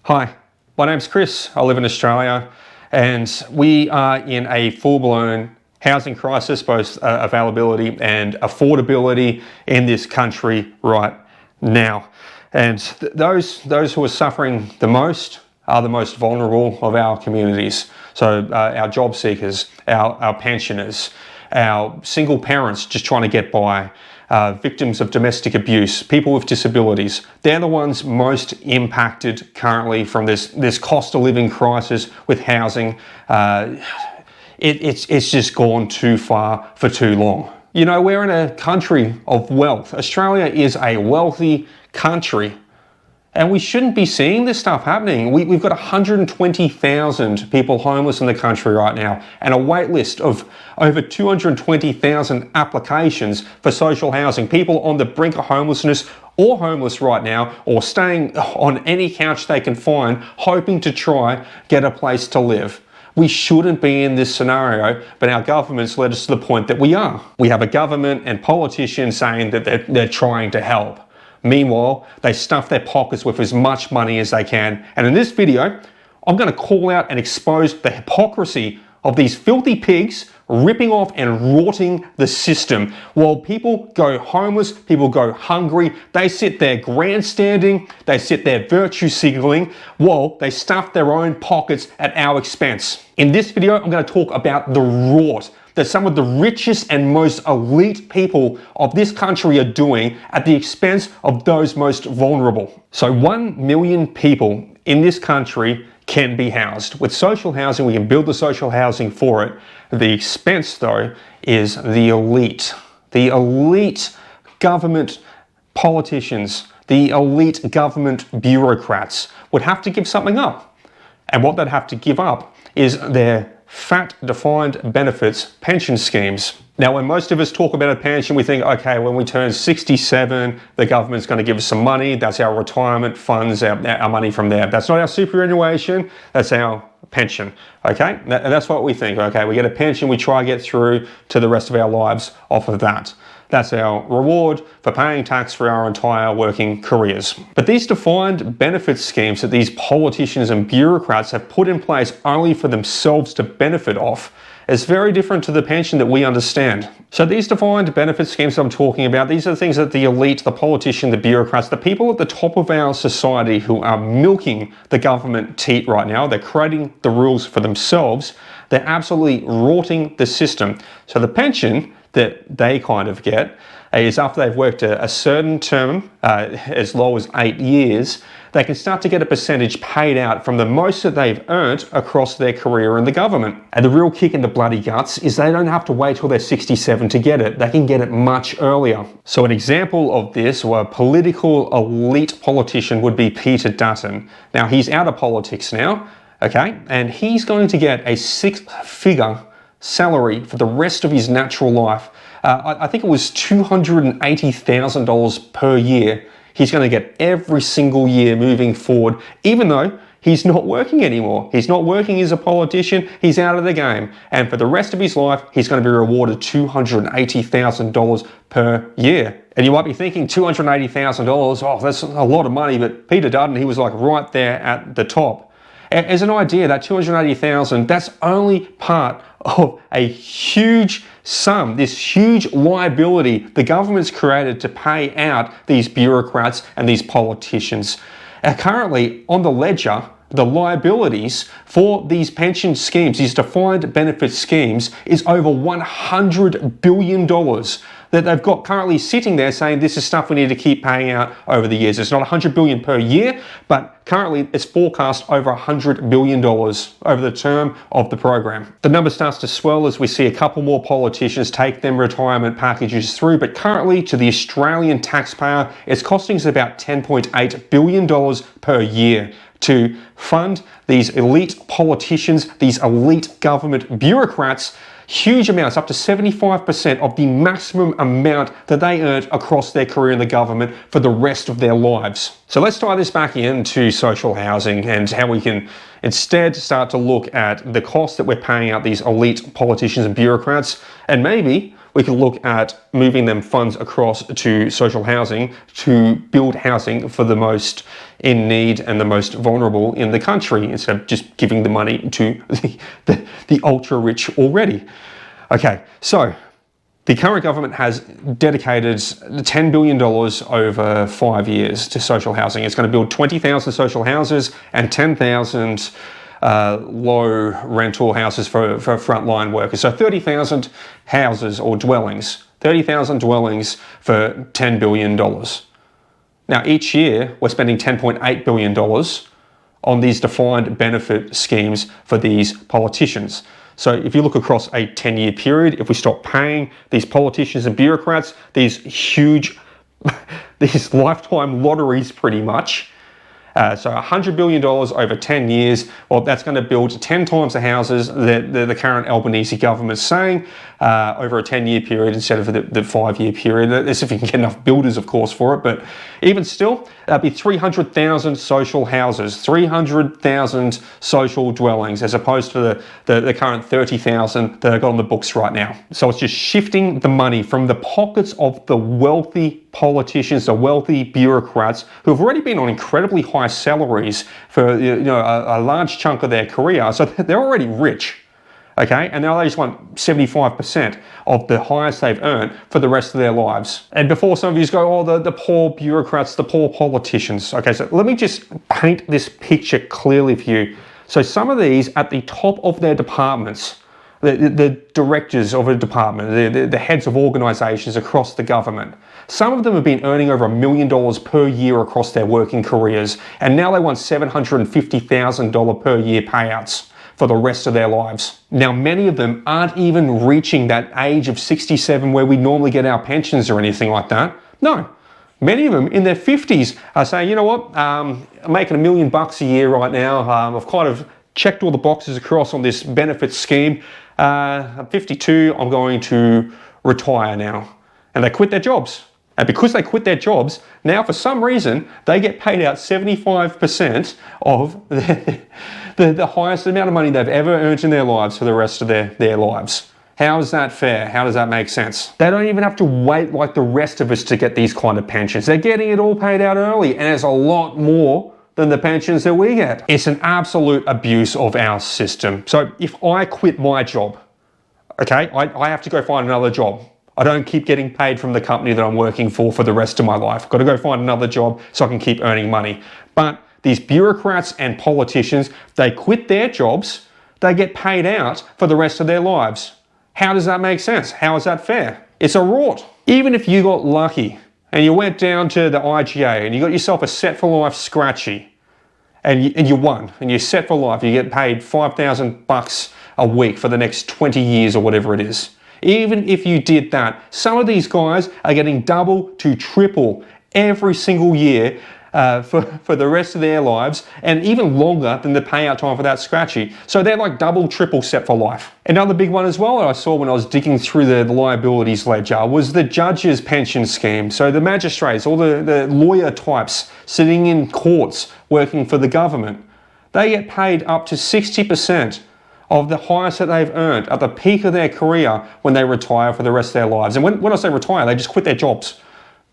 Hi, my name's Chris. I live in Australia and we are in a full-blown housing crisis, both availability and affordability in this country right now. And those who are suffering the most are the most vulnerable of our communities. So our job seekers, our pensioners, our single parents just trying to get by, victims of domestic abuse, people with disabilities. They're the ones most impacted currently from this cost of living crisis with housing. It's just gone too far for too long. You know, we're in a country of wealth. Australia is a wealthy country. And we shouldn't be seeing this stuff happening. We've got 120,000 people homeless in the country right now and a wait list of over 220,000 applications for social housing. People on the brink of homelessness or homeless right now or staying on any couch they can find, hoping to try get a place to live. We shouldn't be in this scenario, but our government's led us to the point that we are. We have a government and politicians saying that they're trying to help. Meanwhile, they stuff their pockets with as much money as they can. And in this video, I'm going to call out and expose the hypocrisy of these filthy pigs ripping off and rotting the system. While people go homeless, people go hungry, they sit there grandstanding, they sit there virtue signaling, while they stuff their own pockets at our expense. In this video, I'm going to talk about the rot that some of the richest and most elite people of this country are doing at the expense of those most vulnerable. So 1 million people in this country can be housed. With social housing, we can build the social housing for it. The expense, though, is the elite. The elite government politicians, the elite government bureaucrats would have to give something up. And what they'd have to give up is their fat defined benefits pension schemes. Now, when most of us talk about a pension, we think, okay, when we turn 67, the government's going to give us some money. That's our retirement funds, our money from there. That's not our superannuation, that's our pension, okay? And that's what we think, okay? We get a pension, we try to get through to the rest of our lives off of that. That's our reward for paying tax for our entire working careers. But these defined benefit schemes that these politicians and bureaucrats have put in place only for themselves to benefit off is very different to the pension that we understand. So these defined benefit schemes I'm talking about, these are the things that the elite, the politician, the bureaucrats, the people at the top of our society who are milking the government teat right now, they're creating the rules for themselves, they're absolutely rotting the system. So the pension that they kind of get is after they've worked a certain term, as low as 8 years, they can start to get a percentage paid out from the most that they've earned across their career in the government. And the real kick in the bloody guts is they don't have to wait till they're 67 to get it. They can get it much earlier. So an example of this, or a political elite politician, would be Peter Dutton. Now, he's out of politics now, okay? And he's going to get a 6-figure salary for the rest of his natural life. I think it was $280,000 per year he's going to get every single year moving forward, even though he's not working anymore. He's not working as a politician, he's out of the game. And for the rest of his life, he's going to be rewarded $280,000 per year. And you might be thinking $280,000, oh, that's a lot of money, but Peter Dutton, he was like right there at the top. As an idea, that $280,000, that's only part of a huge sum, this huge liability the government's created to pay out these bureaucrats and these politicians. Currently, on the ledger, the liabilities for these pension schemes, these defined benefit schemes, is over $100 billion that they've got currently sitting there saying this is stuff we need to keep paying out over the years. It's not $100 billion per year, but currently it's forecast over $100 billion over the term of the program. The number starts to swell as we see a couple more politicians take them retirement packages through, but currently to the Australian taxpayer, it's costing us about $10.8 billion per year to fund these elite politicians, these elite government bureaucrats, huge amounts, up to 75% of the maximum amount that they earned across their career in the government for the rest of their lives. So let's tie this back into social housing and how we can instead start to look at the cost that we're paying out these elite politicians and bureaucrats, and maybe we could look at moving them funds across to social housing to build housing for the most in need and the most vulnerable in the country, instead of just giving the money to the ultra rich already. Okay, so the current government has dedicated $10 billion over 5 years to social housing. It's going to build 20,000 social houses and 10,000 low rental houses for frontline workers. So 30,000 houses or dwellings, 30,000 dwellings for $10 billion. Now, each year, we're spending $10.8 billion on these defined benefit schemes for these politicians. So if you look across a 10-year period, if we stop paying these politicians and bureaucrats, these huge, these lifetime lotteries pretty much, so $100 billion over 10 years, well, that's going to build 10 times the houses that the current Albanese government's saying over a 10-year period instead of the 5-year period. That's if you can get enough builders, of course, for it. But even still, that'd be 300,000 social houses, 300,000 social dwellings, as opposed to the current 30,000 that are got on the books right now. So it's just shifting the money from the pockets of the wealthy politicians, the wealthy bureaucrats who have already been on incredibly high salaries for a large chunk of their career. So they're already rich. Okay, and now they just want 75% of the highest they've earned for the rest of their lives. And before some of you go, oh, the poor bureaucrats, the poor politicians. Okay, so let me just paint this picture clearly for you. So some of these at the top of their departments, the directors of a department, the heads of organisations across the government, some of them have been earning over $1 million per year across their working careers, and now they want $750,000 per year payouts for the rest of their lives. Now, many of them aren't even reaching that age of 67 where we normally get our pensions or anything like that. No, many of them in their 50s are saying, you know what, I'm making $1 million a year right now. I've kind of checked all the boxes across on this benefit scheme. I'm 52, I'm going to retire now. And they quit their jobs. And because they quit their jobs, now for some reason, they get paid out 75% of the highest amount of money they've ever earned in their lives for the rest of their lives. How is that fair? How does that make sense? They don't even have to wait like the rest of us to get these kind of pensions. They're getting it all paid out early, and it's a lot more than the pensions that we get. It's an absolute abuse of our system. So if I quit my job, okay, I have to go find another job. I don't keep getting paid from the company that I'm working for the rest of my life. I've got to go find another job so I can keep earning money. But these bureaucrats and politicians, they quit their jobs, they get paid out for the rest of their lives. How does that make sense? How is that fair? It's a rort. Even if you got lucky and you went down to the IGA and you got yourself a set for life scratchy and you won and you're set for life, you get paid $5,000 a week for the next 20 years or whatever it is. Even if you did that, some of these guys are getting double to triple every single year for the rest of their lives, and even longer than the payout time for that scratchy. So they're like double, triple set for life. Another big one as well that I saw when I was digging through the liabilities ledger was the judges' pension scheme. So the magistrates, all the lawyer types sitting in courts working for the government, they get paid up to 60% of the highest that they've earned at the peak of their career when they retire for the rest of their lives. And when I say retire, they just quit their jobs.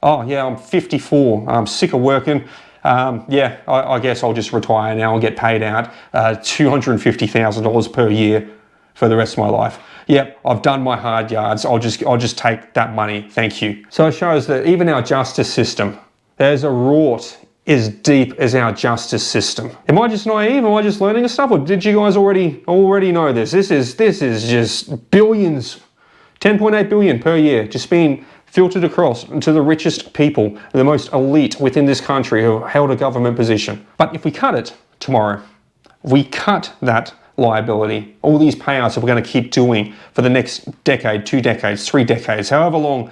Oh yeah, I'm 54, I'm sick of working. I guess I'll just retire now and get paid out $250,000 per year for the rest of my life. Yep, I've done my hard yards, I'll just take that money, thank you. So it shows that even our justice system, there's a rort as deep as our justice system. Am I just naive? Am I just learning this stuff? Or did you guys already know this? This is just billions, 10.8 billion per year, just being filtered across to the richest people, the most elite within this country who held a government position. But if we cut it tomorrow, we cut that liability, all these payouts that we're going to keep doing for the next decade, 2 decades, 3 decades, however long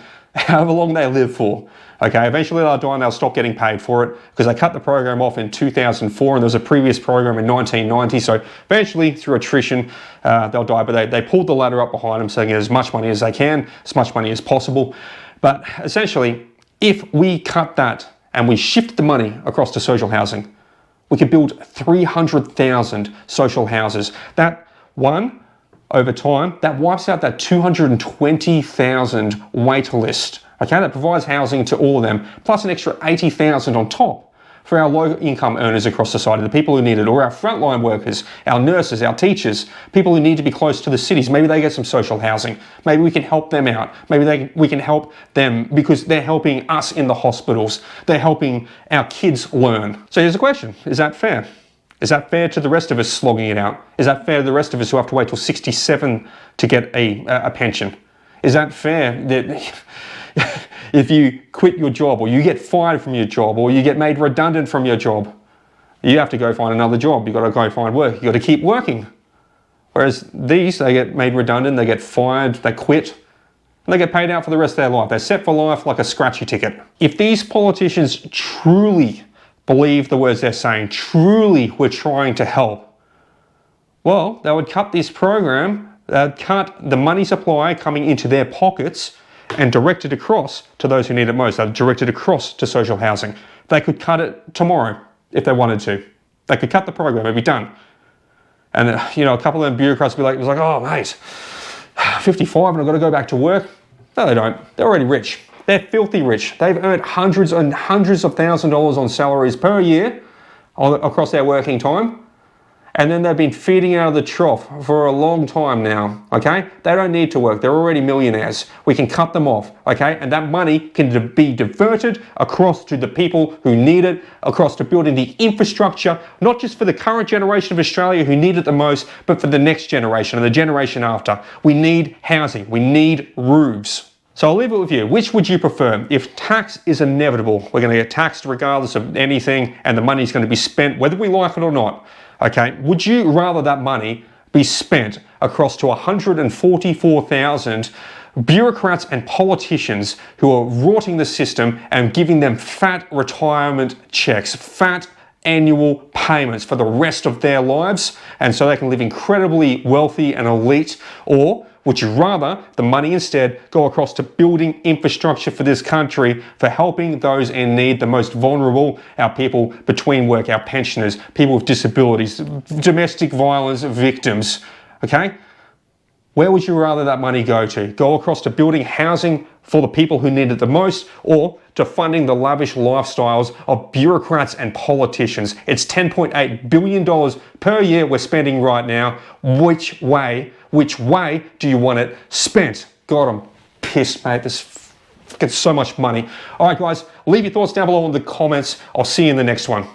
they live for. Okay, eventually they'll die and they'll stop getting paid for it because they cut the program off in 2004 and there was a previous program in 1990. So eventually through attrition, they'll die, but they pulled the ladder up behind them so they get as much money as they can, as much money as possible. But essentially, if we cut that and we shift the money across to social housing, we could build 300,000 social houses. That, one, over time, that wipes out that 220,000 wait list. Okay, that provides housing to all of them, plus an extra 80,000 on top for our low income earners across society, the people who need it, or our frontline workers, our nurses, our teachers, people who need to be close to the cities. Maybe they get some social housing. Maybe we can help them out. Maybe we can help them because they're helping us in the hospitals. They're helping our kids learn. So here's the question, is that fair? Is that fair to the rest of us slogging it out? Is that fair to the rest of us who have to wait till 67 to get a pension? Is that fair that if you quit your job or you get fired from your job or you get made redundant from your job, you have to go find another job. You've got to go find work. You've got to keep working. Whereas these, they get made redundant, they get fired, they quit, and they get paid out for the rest of their life. They're set for life like a scratchy ticket. If these politicians truly believe the words they're saying, truly were trying to help, well, they would cut this program, they'd cut the money supply coming into their pockets and direct it across to those who need it most. They'd direct it across to social housing. They could cut it tomorrow if they wanted to. They could cut the program, it'd be done. And a couple of them bureaucrats would be like, oh mate, 55 and I've got to go back to work. No, they don't. They're already rich. They're filthy rich. They've earned hundreds and hundreds of thousands of dollars on salaries per year across their working time. And then they've been feeding out of the trough for a long time now, okay? They don't need to work. They're already millionaires. We can cut them off, okay? And that money can be diverted across to the people who need it, across to building the infrastructure, not just for the current generation of Australia who need it the most, but for the next generation and the generation after. We need housing. We need roofs. So I'll leave it with you. Which would you prefer? If tax is inevitable, we're going to get taxed regardless of anything, and the money's going to be spent whether we like it or not. Okay, would you rather that money be spent across to 144,000 bureaucrats and politicians who are rotting the system and giving them fat retirement checks, fat annual payments for the rest of their lives, and so they can live incredibly wealthy and elite? Or would you rather the money instead go across to building infrastructure for this country, for helping those in need, the most vulnerable, our people between work, our pensioners, people with disabilities, domestic violence victims, okay? Where would you rather that money go to? Go across to building housing for the people who need it the most, or to funding the lavish lifestyles of bureaucrats and politicians? It's $10.8 billion per year we're spending right now. Which way do you want it spent? God, I'm pissed, mate. This fucking so much money. All right, guys, leave your thoughts down below in the comments. I'll see you in the next one.